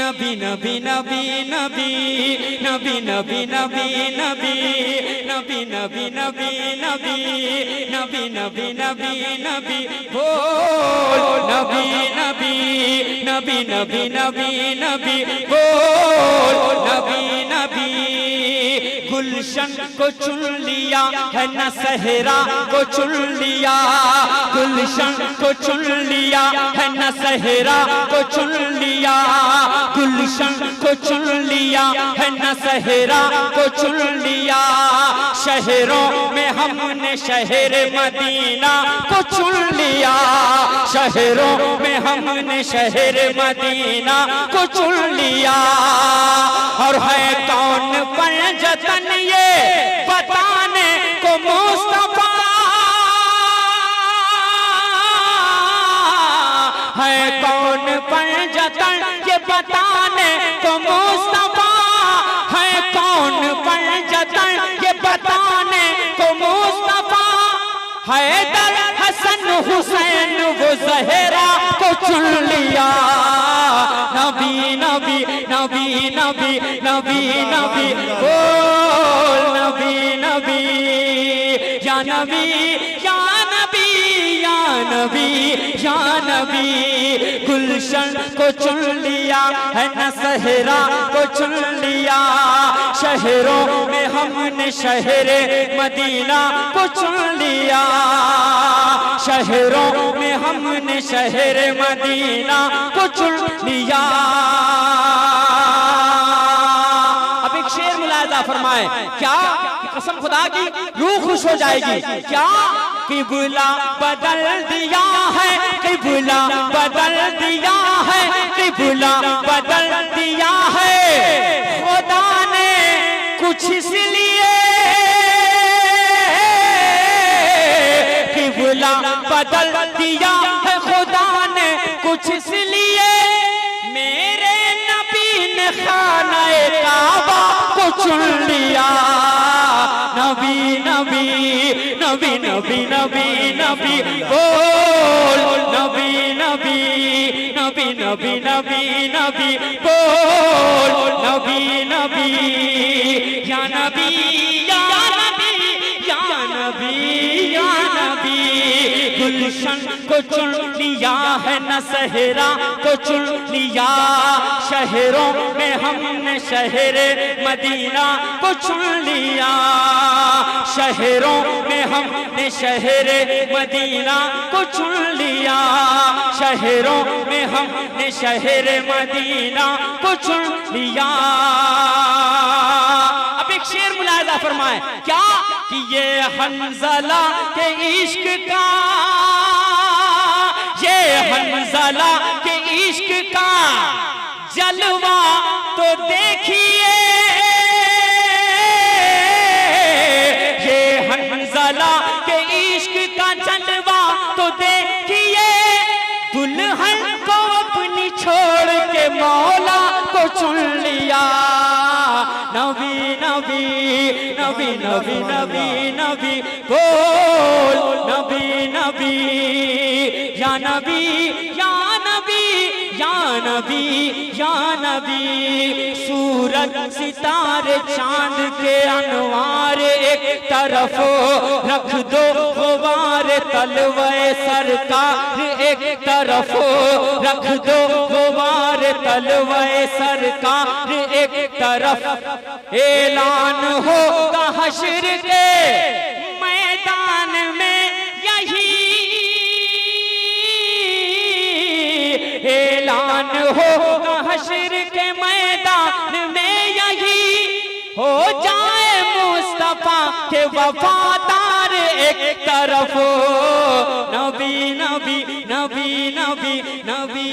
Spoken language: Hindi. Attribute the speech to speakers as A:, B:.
A: नबी नबी नबी नबी नबी नबी नबी नबी नबी नबी नबी नबी नबी नबी नबी नबी बोल नबी नबी नबी नबी नबी नबी बोल नबी नबी। गुलशन को चुन लिया है न सहरा को चुन लिया, गुलशन को चुन लिया है न सहरा को चुन लिया, गुलशन को चुन लिया है न सहरा को चुन लिया। शहरों में हमने शहर मदीना को चुन लिया, शहरों में हमने शहर मदीना को चुन लिया। और है कौन पंजतन ये बताने को मुस्तफा, है कौन पंजतन ये बताने को मुस्तफा, है कौन पंजतन ये बताने को मुस्तफा। हैदर हसन हुसैन वो ज़हरा को चुन लिया। नबी नबी नबी नबी नबी नबी बोल नबी नबी या नबी या नबी या नबी या नबी। गुलशन को चुन लिया है न सहरा को चुन लिया, शहरों में हमने शहर मदीना को चुन लिया, शहरों में हमने शहर मदीना को चुन लिया। अब एक शेर मुलाहिजा फरमाए, क्या कसम खुदा की रूह खुश हो जाएगी। क्या किबला बदल दिया है, किबला बदल दिया है, किबला बदल दिया है खुदा ने कुछ इसलिए, किबला बदल दिया है खुदा ने कुछ इसलिए। मेरे नबी ने खाना-ए काबा को चुन लिया। नबी नबी नबी नबी नबी नबी बोल नबी नबी नबी नबी नबी नबी बोल नबी नबी या नबी या नबी या नबी या नबी। गुलशन को चुन लिया है न सहरा को चुन लिया, शहरों में हमने शहर मदीना को चुन लिया, शहरों में हमने शहर मदीना को चुन लिया, शहरों में हमने शहर मदीना को चुन लिया। अब एक शेर मुलाहिजा फरमाए, क्या कि ये हंज़ला के इश्क का, ये हंज़ला के इश्क का जलवा तो देखिए, ये हंज़ला के इश्क का जलवा तो देखिए। दुल्हन को अपनी छोड़ के मौला को चुन लिया। नबी नबी नबी नबी नबी नबी बोल नबी नबी या नबी या नबी या नबी या नबी। सूरज सितारे चांद के अनवार एक तरफ रख दो, गुबार तलवे सरकार एक तरफ रख दो, गुबार तलवे सरकार एक तरफ। ऐलान होगा हश्र के मैदान में यही, ऐलान होगा हश्र के मैदान में यही। हो जाए मुस्तफा के वफादार एक तरफ। नबी नबी नबी नबी नबी